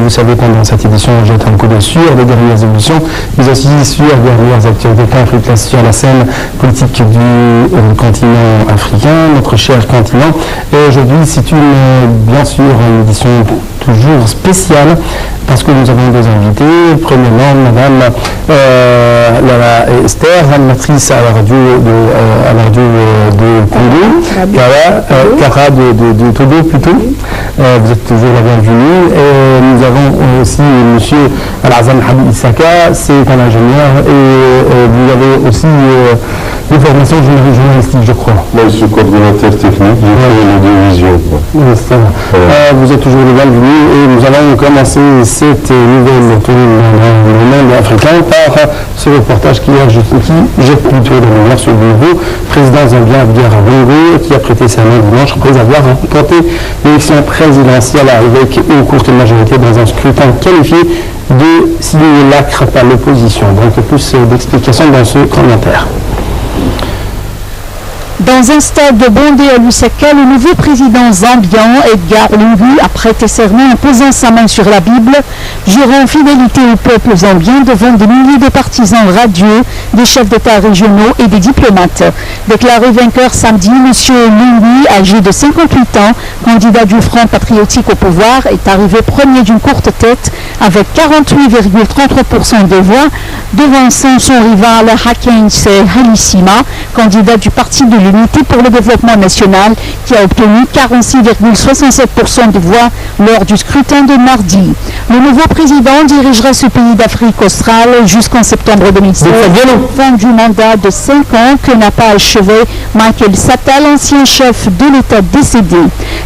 vous savez, pendant cette édition, on jette un coup d'œil sur les dernières évolutions, mais aussi sur les dernières actualités conflictuelles sur la scène politique du continent africain, notre cher continent. Et aujourd'hui, c'est bien sûr une édition toujours spéciale parce que nous avons deux invités. Premièrement, Madame Esther, animatrice à la radio de Congo, Cara de Togo plutôt. Vous êtes toujours la bienvenue. Et nous avons aussi Monsieur Al-Azam Habib Issaka, c'est un ingénieur et vous avez aussi des formations journalistiques, je crois. Moi, je suis coordonnateur technique, j'ai fait l'audiovisuel. Vous êtes toujours les bienvenus et nous allons commencer cette nouvelle tournée dans le monde africain par ce reportage qui jette plutôt la lumière sur le nouveau président zambien Edgar Lungu qui a prêté sa main dimanche après avoir remporté l'élection présidentielle avec une courte majorité dans un scrutin qualifié de simulacre par l'opposition. Donc plus d'explications dans ce commentaire. Dans un stade bondé à Lusaka, le nouveau président zambien, Edgar Lungu, a prêté serment en posant sa main sur la Bible, jurant fidélité au peuple zambien devant des milliers de partisans radieux, des chefs d'État régionaux et des diplomates. Déclaré vainqueur samedi, M. Lungu, âgé de 58 ans, candidat du Front patriotique au pouvoir, est arrivé premier d'une courte tête avec 48,33% des voix, devançant son rival Hakainde Hichilema, candidat du Parti de l'Unité pour le développement national, qui a obtenu 46,67% des voix lors du scrutin de mardi. Le nouveau président dirigera ce pays d'Afrique australe jusqu'en septembre 2016, fin du mandat de 5 ans que n'a pas achevé Michael Sata, l'ancien chef de l'État décédé.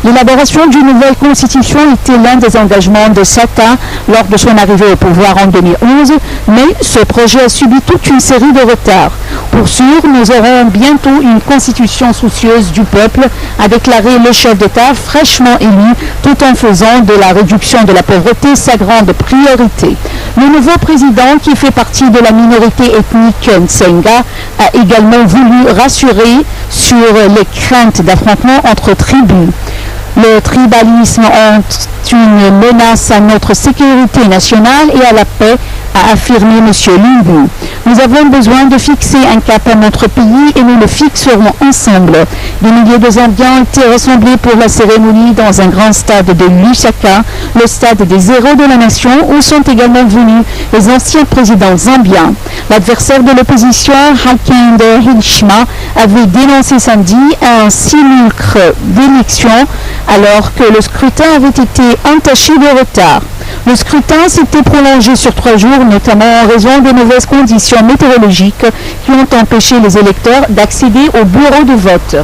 L'élaboration d'une nouvelle constitution était l'un des engagements de Sata lors de son arrivée au pouvoir en 2011, mais ce projet a subi toute une série de retards. Pour sûr, nous aurons bientôt une constitution soucieuse du peuple, a déclaré le chef d'État fraîchement élu, tout en faisant de la réduction de la pauvreté sa grande priorité. Le nouveau président, qui fait partie de la minorité ethnique Nsenga, a également voulu rassurer sur les craintes d'affrontement entre tribus. Le tribalisme est une menace à notre sécurité nationale et à la paix, a affirmé M. Lungu. Nous avons besoin de fixer un cap à notre pays et nous le fixerons ensemble. Des milliers de Zambiens ont été rassemblés pour la cérémonie dans un grand stade de Lusaka, le stade des héros de la nation, où sont également venus les anciens présidents zambiens. L'adversaire de l'opposition, Hakainde Hichilema, avait dénoncé samedi un simulacre d'élection alors que le scrutin avait été entaché de retard. Le scrutin s'était prolongé sur 3 jours, notamment en raison de mauvaises conditions météorologiques qui ont empêché les électeurs d'accéder au bureau de vote.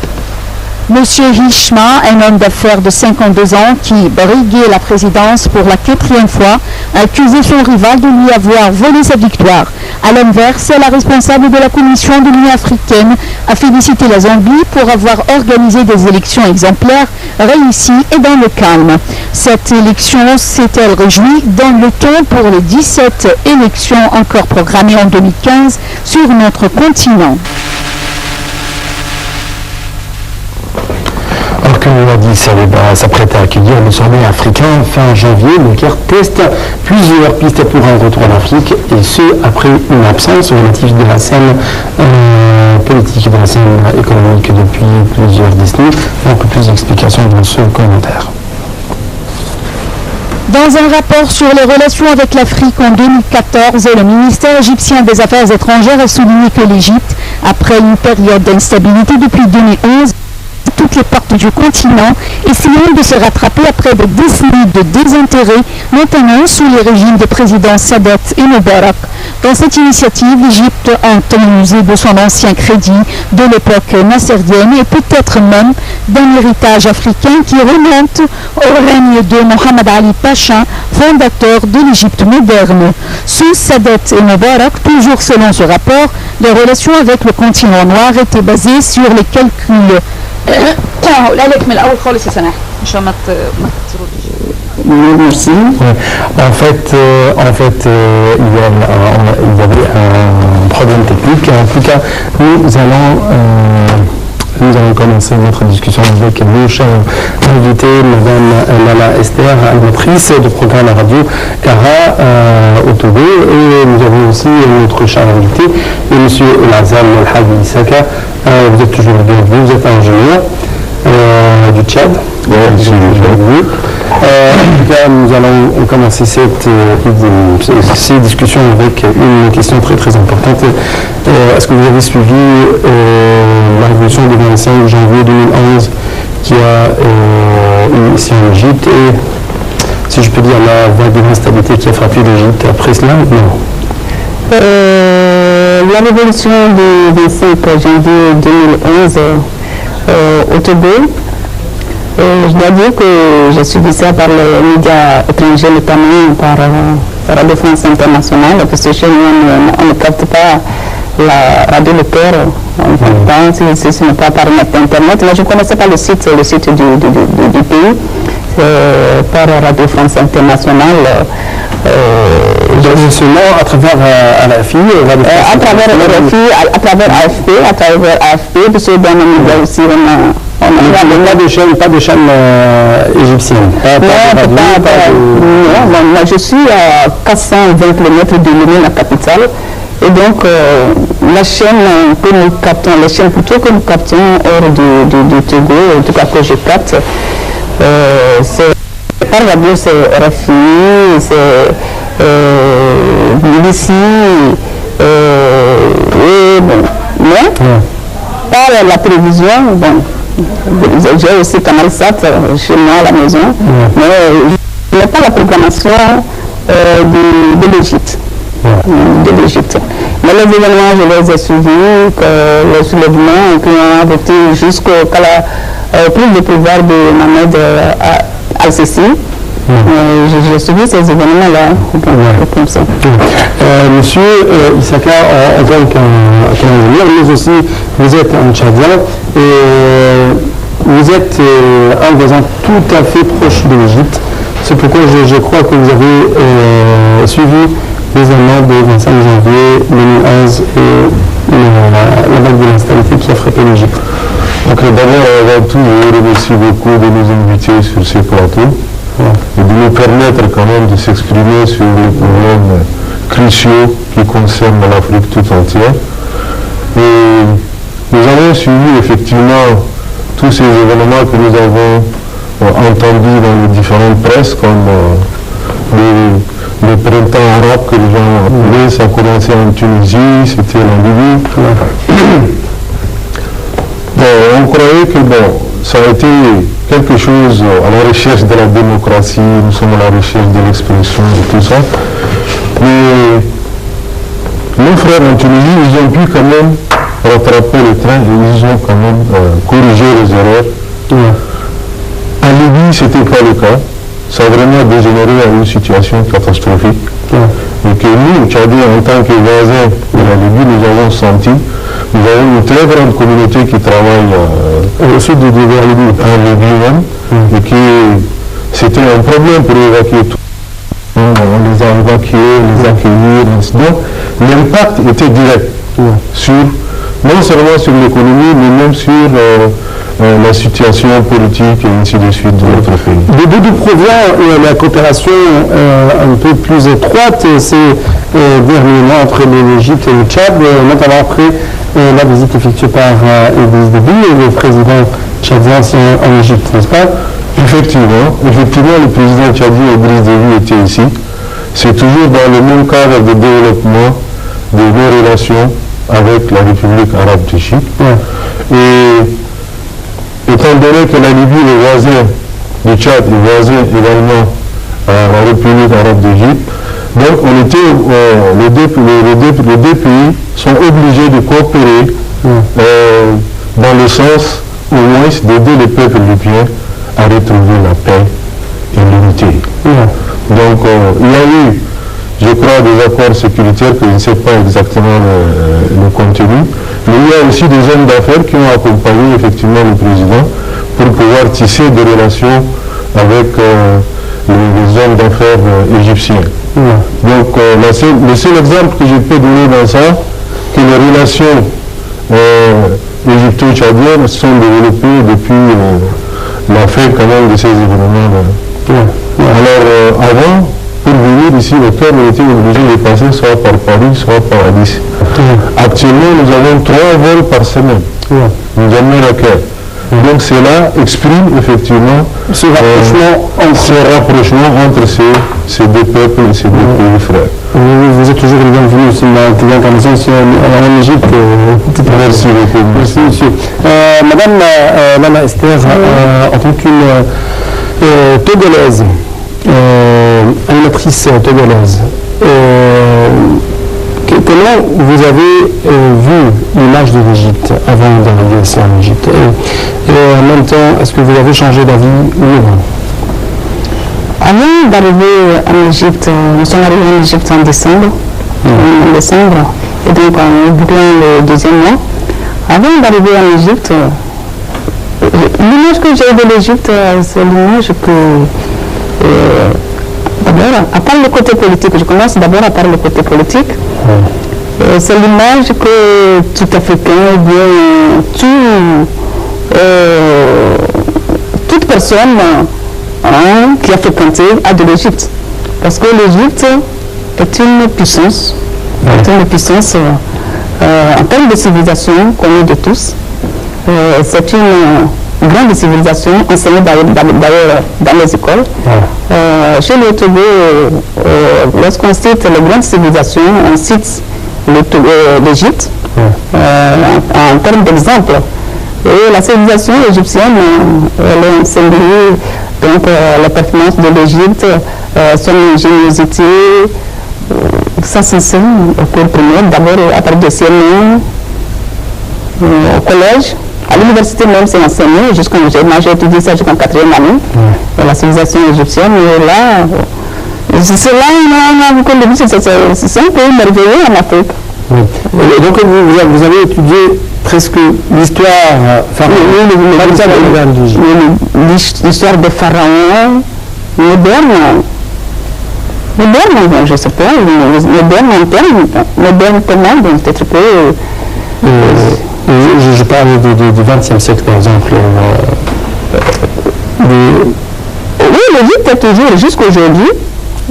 Monsieur Hichilema, un homme d'affaires de 52 ans qui briguait la présidence pour la 4e fois, a accusé son rival de lui avoir volé sa victoire. À l'inverse, la responsable de la Commission de l'Union africaine a félicité la Zambie pour avoir organisé des élections exemplaires, réussies et dans le calme. Cette élection s'est-elle réjouie dans le ton pour les 17 élections encore programmées en 2015 sur notre continent. Alors que l'Addis Abeba s'apprête à accueillir le sommet africain fin janvier, le Caire teste plusieurs pistes pour un retour en Afrique, et ce, après une absence relative de la scène politique, de la scène économique depuis plusieurs décennies. Un peu plus d'explications dans ce commentaire. Dans un rapport sur les relations avec l'Afrique en 2014, le ministère égyptien des Affaires étrangères a souligné que l'Égypte, après une période d'instabilité depuis 2011, toutes les portes du continent, essayant de se rattraper après des décennies de désintérêt, notamment sous les régimes des présidents Sadat et Mubarak. Dans cette initiative, l'Égypte entend user de son ancien crédit de l'époque nassérienne et peut-être même d'un héritage africain qui remonte au règne de Mohamed Ali Pacha, fondateur de l'Égypte moderne. Sous Sadat et Mubarak, toujours selon ce rapport, les relations avec le continent noir étaient basées sur les calculs. Merci. En fait, il y avait un problème technique. En tout cas, nous allons Nous allons commencer notre discussion avec nos chers invités, Madame Lala Esther, animatrice du programme à la radio Cara au Togo. Et nous avons aussi notre cher invité, Monsieur Lazam El-Hadi Issaka. Vous êtes toujours le bienvenu, vous êtes ingénieur du Tchad. Oui, je suis bienvenu. En tout cas, nous allons commencer ces discussions avec une question très très importante. Est-ce que vous avez suivi la révolution du 25 janvier 2011 qui a eu ici en Égypte et, si je peux dire, la vague d'instabilité qui a frappé l'Égypte après cela? Non. La révolution du 25 janvier 2011 au Togo, je dois dire que j'ai suivi ça par les médias étrangers, notamment par Radio France Internationale, parce que chez nous, on ne capte pas la radio locale, on ne capte pas, si ce n'est pas par Internet. Là, je ne connaissais pas le site du pays, par Radio France Internationale. Seulement à travers RFI, à travers RFI, à travers AFP, parce que dans les médias aussi, pas de chaîne égyptienne. Non, moi je suis à 420 km de Lomé, la capitale. Et donc, la chaîne que nous captons, les chaînes plutôt que nous captons hors du Togo, en tout cas que je capte, c'est par radio, c'est RFI, c'est BBC, mais par la télévision, bon, j'ai aussi Canal Sat chez moi à la maison, mais je n'ai pas la programmation de l'Égypte. De l'Égypte. Mais les événements, je les ai suivis, les soulèvements qui ont voté jusqu'à la prise de pouvoir de Mohamed Al-Sisi. J'ai suivi ces événements-là, comme ça. Monsieur Issaka, en tant qu'ingénieur, mais aussi vous êtes un Tchadien et vous êtes un voisin tout à fait proche de l'Égypte. C'est pourquoi je crois que vous avez suivi les événements du 25 janvier 2011 et la vague de l'instabilité qui a frappé l'Égypte. Donc d'abord, avant tout, je vous remercie beaucoup de nous inviter sur ce plateau et de nous permettre quand même de s'exprimer sur les problèmes cruciaux qui concernent l'Afrique tout entière. Et nous avons suivi effectivement tous ces événements que nous avons entendus dans les différentes presses, comme le printemps arabe que les gens ont appelé, ça a commencé en Tunisie, c'était en Libye. Bon, on croyait que ça a été quelque chose à la recherche de la démocratie, nous sommes à la recherche de l'expression et tout ça. Mais nos frères en Tunisie, ils ont pu quand même rattraper le train et ils ont quand même corrigé les erreurs. En Libye, ce n'était pas le cas. Ça a vraiment dégénéré à une situation catastrophique. Et que nous, Tchadiens, en tant que voisins de la Libye, nous avons senti, nous avons une très grande communauté qui travaille au sud de la Libye, en Libye même, et que c'était un problème pour évacuer tout. On les a évacués, les accueillir, donc l'impact était direct sur, non seulement sur l'économie, mais même sur la situation politique et ainsi de suite de notre pays. D'où provient la coopération un peu plus étroite ces dernièrement entre l'Égypte et le Tchad, notamment après la visite effectuée par Idriss Déby, le président tchadien en Égypte, n'est-ce pas? Effectivement, le président tchadien Idriss Déby était ici. C'est toujours dans le même cadre de développement de nos relations avec la République arabe d'Égypte. Et étant donné que la Libye est voisin du Tchad, est voisin également à la République arabe d'Égypte, donc on était, les deux pays sont obligés de coopérer dans le sens au moins d'aider les peuples libyens à retrouver la paix et l'unité. Donc il y a eu, je crois, des accords sécuritaires que je ne sais pas exactement le contenu, mais il y a aussi des hommes d'affaires qui ont accompagné effectivement le président pour pouvoir tisser des relations avec les hommes d'affaires égyptiens. Donc le seul exemple que je peux donner dans ça, que les relations égypto-tchadiennes se sont développées depuis la fin quand même de ces événements-là. Alors avant, pour venir ici, le peuple était obligé de passer soit par Paris, soit par Addis. Actuellement, nous avons 3 vols par semaine. Nous avons la quai. Donc cela exprime effectivement ce rapprochement entre ces deux peuples et ces deux pays frères. Vous êtes toujours le bienvenu aussi dans l'incarnation en Égypte. Merci beaucoup. Merci monsieur. Madame Lala Esther, en tant qu'une togolaise, animatrice togolaise, comment vous avez vu l'image de l'Égypte avant d'arriver ici en Égypte et en même temps, est-ce que vous avez changé d'avis ou non? Avant d'arriver en Égypte, nous sommes arrivés en Égypte en décembre. Et donc en oubliant le deuxième mois. Avant d'arriver en Égypte, l'image que j'ai de l'Égypte, c'est l'image que... d'abord, à part le côté politique, je commence d'abord à part le côté politique. C'est l'image que tout Africain, bien toute personne qui a fréquenté a de l'Égypte. Parce que l'Égypte est une puissance, en termes de civilisation connue de tous. C'est une grande civilisation enseignée d'ailleurs dans les écoles. Chez le Togo, lorsqu'on cite les grandes civilisations, on cite l'Égypte en termes d'exemple. Et la civilisation égyptienne, elle est singulière, donc la pertinence de l'Égypte, son ingéniosité, ça s'enseigne au cours primaire, d'abord à partir de CM1, au collège. À l'université même, c'est enseigné, j'ai étudié ça jusqu'en 4e année, la civilisation égyptienne. Et là, c'est là on a beaucoup de c'est un pays merveilleux en Afrique. Et donc vous avez étudié presque l'histoire l'histoire des pharaons modernes, je ne sais pas, moderne en termes, moderne comment, peut-être que... Je parle du XXe siècle, par exemple. Oui, l'Égypte est toujours, jusqu'aujourd'hui,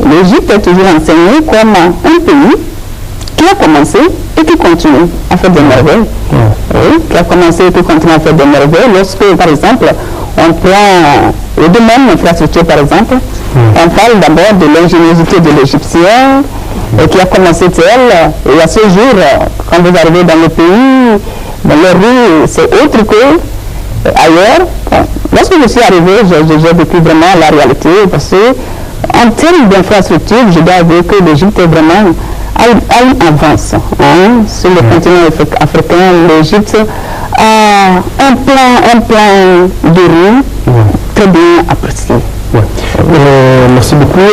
l'Égypte est toujours enseignée comme un pays qui a commencé et qui continue à faire des merveilles. Oui, qui a commencé et qui continue à faire des merveilles. Lorsque, par exemple, on prend le domaine infrastructure, par exemple, on parle d'abord de l'ingéniosité de l'Égyptien, qui a commencé elle, et à ce jour, quand vous arrivez dans le pays, dans les rues, c'est autre que ailleurs. Lorsque je suis arrivé, j'ai vécu vraiment la réalité, parce que en termes d'infrastructure, je dois dire que l'Égypte est vraiment à une avance. Sur le continent africain, l'Égypte a un plan de rue très bien apprécié. Merci beaucoup.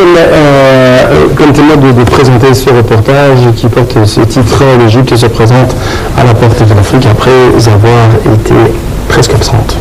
Permettez-moi de présenter ce reportage qui porte ce titre « L'Égypte se présente à la porte de l'Afrique après avoir été presque absente ».